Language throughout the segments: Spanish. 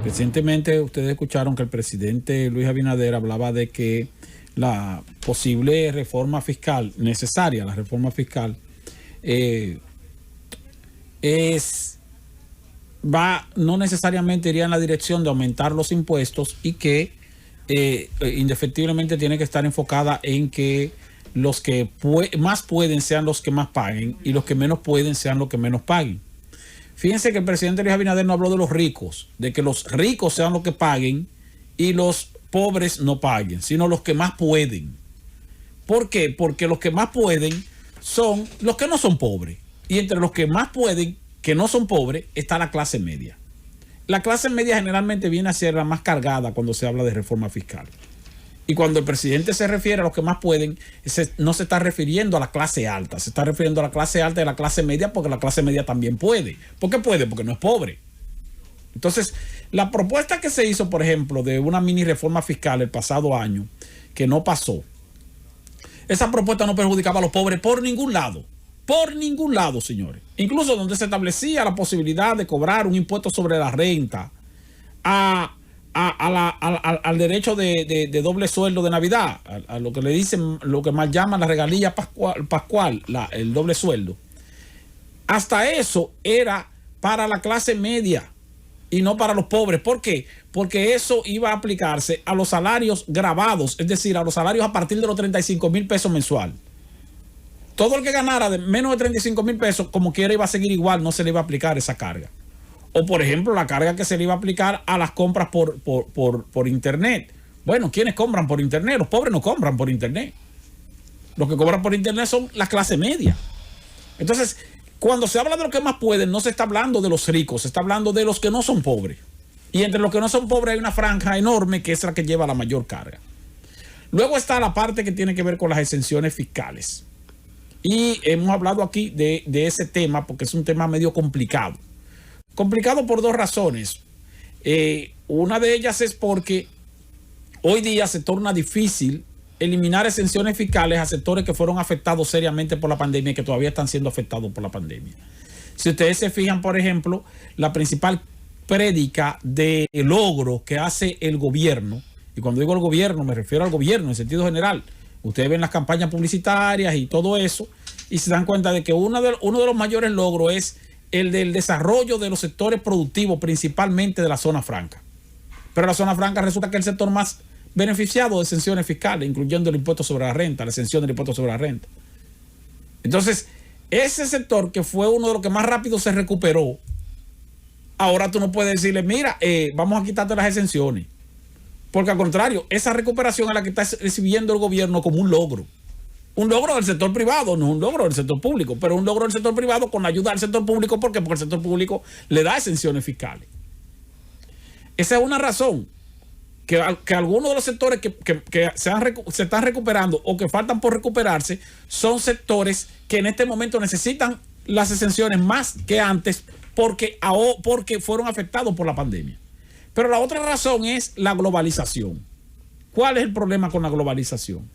Recientemente ustedes escucharon que el presidente Luis Abinader hablaba de que la posible reforma fiscal necesaria, la reforma fiscal, no necesariamente iría en la dirección de aumentar los impuestos y que indefectiblemente tiene que estar enfocada en que los que más pueden sean los que más paguen y los que menos pueden sean los que menos paguen. Fíjense que el presidente Luis Abinader no habló de los ricos, de que los ricos sean los que paguen y los pobres no paguen, sino los que más pueden. ¿Por qué? Porque los que más pueden son los que no son pobres. Y entre los que más pueden, que no son pobres, está la clase media. La clase media generalmente viene a ser la más cargada cuando se habla de reforma fiscal. Y cuando el presidente se refiere a los que más pueden, no se está refiriendo a la clase alta, se está refiriendo a la clase alta y a la clase media, porque la clase media también puede. ¿Por qué puede? Porque no es pobre. Entonces, la propuesta que se hizo, por ejemplo, de una mini reforma fiscal el pasado año, que no pasó, esa propuesta no perjudicaba a los pobres por ningún lado. Por ningún lado, señores. Incluso donde se establecía la posibilidad de cobrar un impuesto sobre la renta al derecho de doble sueldo de Navidad, a lo que le dicen, lo que más llaman la regalía pascual, el doble sueldo. Hasta eso era para la clase media y no para los pobres. ¿Por qué? Porque eso iba a aplicarse a los salarios grabados, es decir, a los salarios a partir de los 35,000 pesos mensual. Todo el que ganara de menos de 35,000 pesos, como quiera, iba a seguir igual, no se le iba a aplicar esa carga. O, por ejemplo, la carga que se le iba a aplicar a las compras por internet. Bueno, ¿quiénes compran por internet? Los pobres no compran por internet. Los que cobran por internet son la clase media. Entonces, cuando se habla de los que más pueden, no se está hablando de los ricos, se está hablando de los que no son pobres. Y entre los que no son pobres hay una franja enorme que es la que lleva la mayor carga. Luego está la parte que tiene que ver con las exenciones fiscales. Y hemos hablado aquí de ese tema porque es un tema medio complicado. Complicado por dos razones. Una de ellas es porque hoy día se torna difícil eliminar exenciones fiscales a sectores que fueron afectados seriamente por la pandemia y que todavía están siendo afectados por la pandemia. Si ustedes se fijan, por ejemplo, la principal prédica de logro que hace el gobierno, y cuando digo el gobierno me refiero al gobierno en sentido general, ustedes ven las campañas publicitarias y todo eso y se dan cuenta de que uno de los mayores logros es el del desarrollo de los sectores productivos, principalmente de la zona franca. Pero la zona franca resulta que es el sector más beneficiado de exenciones fiscales, incluyendo el impuesto sobre la renta, la exención del impuesto sobre la renta. Entonces, ese sector que fue uno de los que más rápido se recuperó, ahora tú no puedes decirle, mira, vamos a quitarte las exenciones. Porque al contrario, esa recuperación es la que está recibiendo el gobierno como un logro. Un logro del sector privado, no un logro del sector público, pero un logro del sector privado con ayuda del sector público. ¿Por qué? Porque el sector público le da exenciones fiscales. Esa es una razón. Que algunos de los sectores que se están recuperando o que faltan por recuperarse son sectores que en este momento necesitan las exenciones más que antes porque fueron afectados por la pandemia. Pero la otra razón es la globalización. ¿Cuál es el problema con la globalización?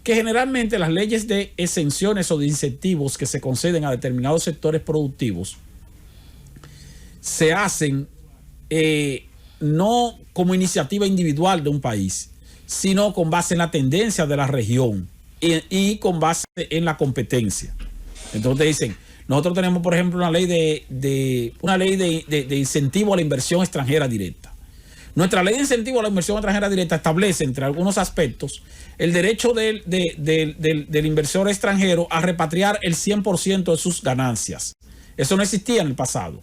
Que generalmente las leyes de exenciones o de incentivos que se conceden a determinados sectores productivos se hacen no como iniciativa individual de un país, sino con base en la tendencia de la región y con base en la competencia. Entonces dicen, nosotros tenemos, por ejemplo, una ley de incentivo a la inversión extranjera directa. Nuestra ley de incentivo a la inversión extranjera directa establece, entre algunos aspectos, el derecho del inversor extranjero a repatriar el 100% de sus ganancias. Eso no existía en el pasado.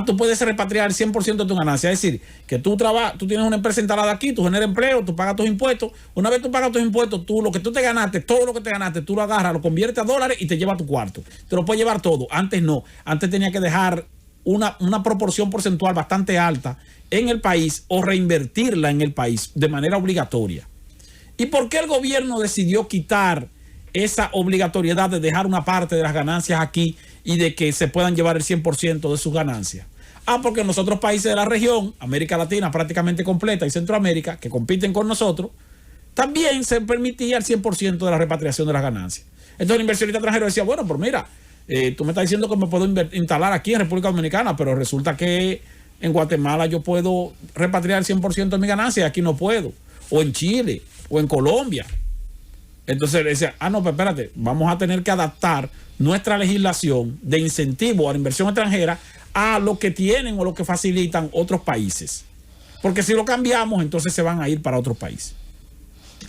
Tú puedes repatriar el 100% de tu ganancia. Es decir, que tú tienes una empresa instalada aquí, tú generas empleo, tú pagas tus impuestos. Una vez tú pagas tus impuestos, lo que tú te ganaste, todo lo que te ganaste, tú lo agarras, lo conviertes a dólares y te lleva a tu cuarto. Te lo puedes llevar todo. Antes no. Antes tenía que dejar una proporción porcentual bastante alta en el país o reinvertirla en el país de manera obligatoria. ¿Y por qué el gobierno decidió quitar esa obligatoriedad de dejar una parte de las ganancias aquí y de que se puedan llevar el 100% de sus ganancias? Porque en los otros países de la región, América Latina prácticamente completa y Centroamérica, que compiten con nosotros, también se permitía el 100% de la repatriación de las ganancias. Entonces el inversionista extranjero decía, bueno, pero mira, tú me estás diciendo que me puedo instalar aquí en República Dominicana, pero resulta que En Guatemala yo puedo repatriar 100% de mi ganancia, aquí no puedo. O en Chile, o en Colombia. Entonces le decía, no, pero espérate, vamos a tener que adaptar nuestra legislación de incentivo a la inversión extranjera a lo que tienen o lo que facilitan otros países. Porque si lo cambiamos, entonces se van a ir para otros países.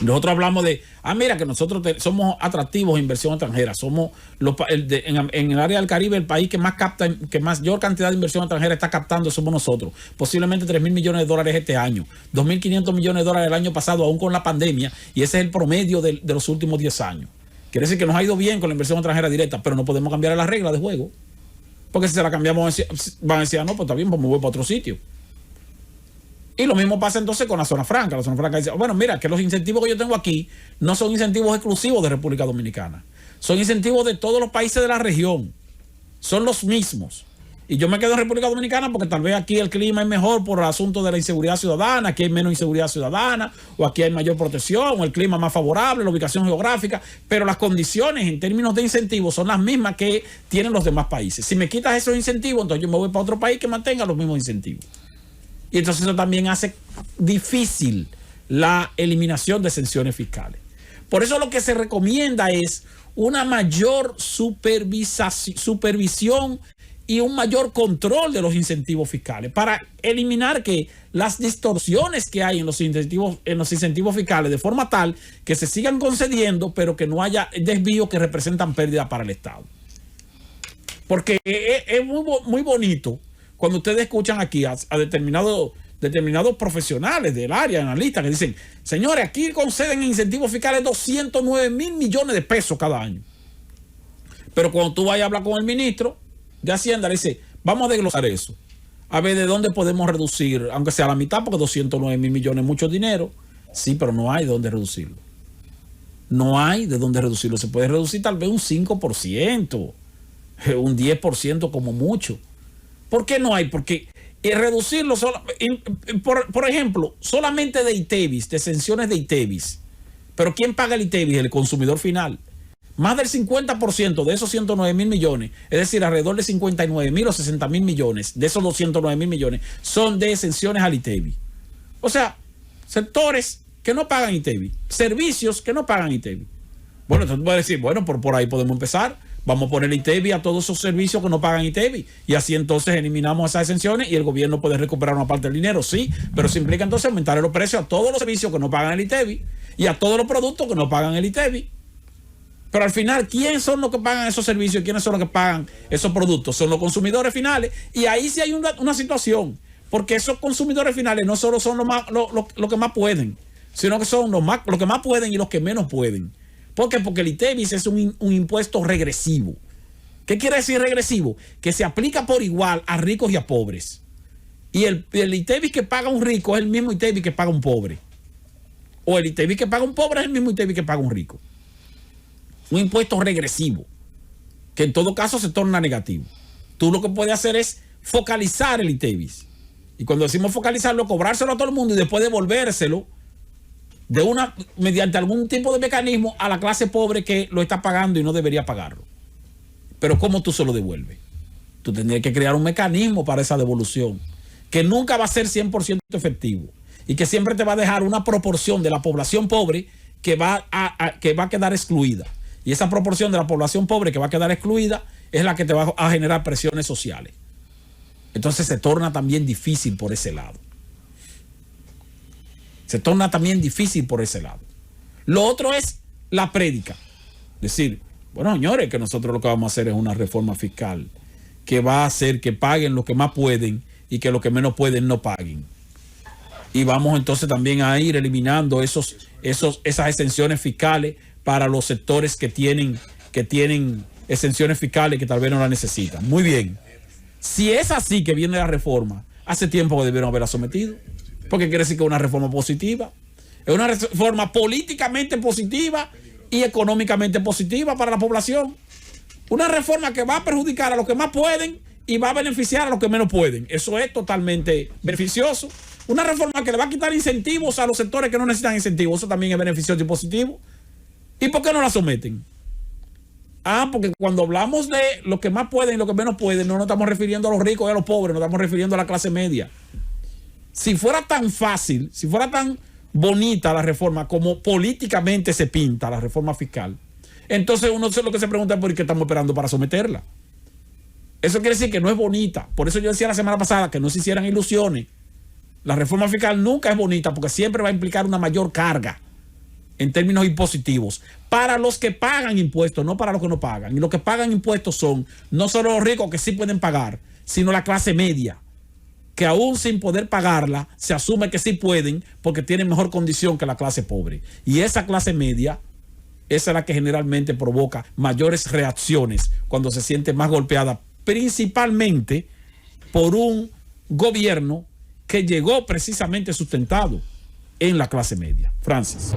Nosotros hablamos de, mira que nosotros somos atractivos en inversión extranjera, somos en el área del Caribe el país que más capta, que mayor cantidad de inversión extranjera está captando somos nosotros, posiblemente 3.000 millones de dólares este año, 2.500 millones de dólares el año pasado, aún con la pandemia, y ese es el promedio de los últimos 10 años. Quiere decir que nos ha ido bien con la inversión extranjera directa, pero no podemos cambiar las reglas de juego, porque si se la cambiamos van a decir, no, pues está bien, pues me voy para otro sitio. Y lo mismo pasa entonces con la zona franca. La zona franca dice, bueno, mira, que los incentivos que yo tengo aquí no son incentivos exclusivos de República Dominicana. Son incentivos de todos los países de la región. Son los mismos. Y yo me quedo en República Dominicana porque tal vez aquí el clima es mejor por el asunto de la inseguridad ciudadana, aquí hay menos inseguridad ciudadana, o aquí hay mayor protección, o el clima más favorable, la ubicación geográfica, pero las condiciones en términos de incentivos son las mismas que tienen los demás países. Si me quitas esos incentivos, entonces yo me voy para otro país que mantenga los mismos incentivos. Y entonces eso también hace difícil la eliminación de exenciones fiscales. Por eso lo que se recomienda es una mayor supervisión y un mayor control de los incentivos fiscales para eliminar que las distorsiones que hay en los incentivos fiscales de forma tal que se sigan concediendo, pero que no haya desvíos que representan pérdida para el Estado. Porque es muy bonito cuando ustedes escuchan aquí a determinados profesionales del área, analistas, que dicen, señores, aquí conceden incentivos fiscales 209.000 millones de pesos cada año. Pero cuando tú vayas a hablar con el ministro de Hacienda, le dice, vamos a desglosar eso. A ver de dónde podemos reducir, aunque sea la mitad, porque 209.000 millones es mucho dinero. Sí, pero no hay de dónde reducirlo. No hay de dónde reducirlo. Se puede reducir tal vez un 5%, un 10% como mucho. ¿Por qué no hay? Porque reducirlo, por ejemplo, solamente de ITEVIS, de exenciones de ITEVIS. Pero ¿quién paga el ITEVIS? El consumidor final. Más del 50% de esos 109.000 millones, es decir, alrededor de 59.000 o 60.000 millones de esos 209.000 millones son de exenciones al ITEVIS. O sea, sectores que no pagan ITEVIS, servicios que no pagan ITEVIS. Bueno, entonces puedes decir, bueno, por ahí podemos empezar. Vamos a poner ITEVIS a todos esos servicios que no pagan ITEVIS y así entonces eliminamos esas exenciones y el gobierno puede recuperar una parte del dinero, sí, pero eso implica entonces aumentar los precios a todos los servicios que no pagan el ITEVIS y a todos los productos que no pagan el ITEVIS. Pero al final, ¿quiénes son los que pagan esos servicios y quiénes son los que pagan esos productos? Son los consumidores finales y ahí sí hay una situación, porque esos consumidores finales no solo son los que más pueden, sino que son los que más pueden y los que menos pueden. ¿Por qué? Porque el ITEVIS es un impuesto regresivo. ¿Qué quiere decir regresivo? Que se aplica por igual a ricos y a pobres. Y el ITEVIS que paga un rico es el mismo ITEVIS que paga un pobre. O el ITEVIS que paga un pobre es el mismo ITEVIS que paga un rico. Un impuesto regresivo, que en todo caso se torna negativo. Tú lo que puedes hacer es focalizar el ITEVIS. Y cuando decimos focalizarlo, cobrárselo a todo el mundo y después devolvérselo mediante algún tipo de mecanismo a la clase pobre que lo está pagando y no debería pagarlo. Pero ¿cómo tú se lo devuelves? Tú tendrías que crear un mecanismo para esa devolución, que nunca va a ser 100% efectivo y que siempre te va a dejar una proporción de la población pobre que va a quedar excluida. Y esa proporción de la población pobre que va a quedar excluida es la que te va a generar presiones sociales. Entonces se torna también difícil por ese lado. Se torna también difícil por ese lado. Lo otro es la prédica. Decir, bueno, señores, que nosotros lo que vamos a hacer es una reforma fiscal que va a hacer que paguen los que más pueden y que los que menos pueden no paguen. Y vamos entonces también a ir eliminando esas exenciones fiscales para los sectores que tienen exenciones fiscales que tal vez no las necesitan. Muy bien. Si es así que viene la reforma, hace tiempo que debieron haberla sometido. Porque quiere decir que es una reforma positiva. Es una reforma políticamente positiva y económicamente positiva para la población. Una reforma que va a perjudicar a los que más pueden y va a beneficiar a los que menos pueden. Eso es totalmente beneficioso. Una reforma que le va a quitar incentivos a los sectores que no necesitan incentivos. Eso también es beneficioso y positivo. ¿Y por qué no la someten? Porque cuando hablamos de lo que más pueden y lo que menos pueden, no nos estamos refiriendo a los ricos y a los pobres, nos estamos refiriendo a la clase media. Si fuera tan fácil, si fuera tan bonita la reforma como políticamente se pinta la reforma fiscal, entonces uno lo que se pregunta es por qué estamos esperando para someterla. Eso quiere decir que no es bonita. Por eso yo decía la semana pasada que no se hicieran ilusiones. La reforma fiscal nunca es bonita porque siempre va a implicar una mayor carga en términos impositivos para los que pagan impuestos, no para los que no pagan. Y los que pagan impuestos son no solo los ricos que sí pueden pagar, sino la clase media, que aún sin poder pagarla, se asume que sí pueden porque tienen mejor condición que la clase pobre. Y esa clase media, esa es la que generalmente provoca mayores reacciones cuando se siente más golpeada, principalmente por un gobierno que llegó precisamente sustentado en la clase media. Francis.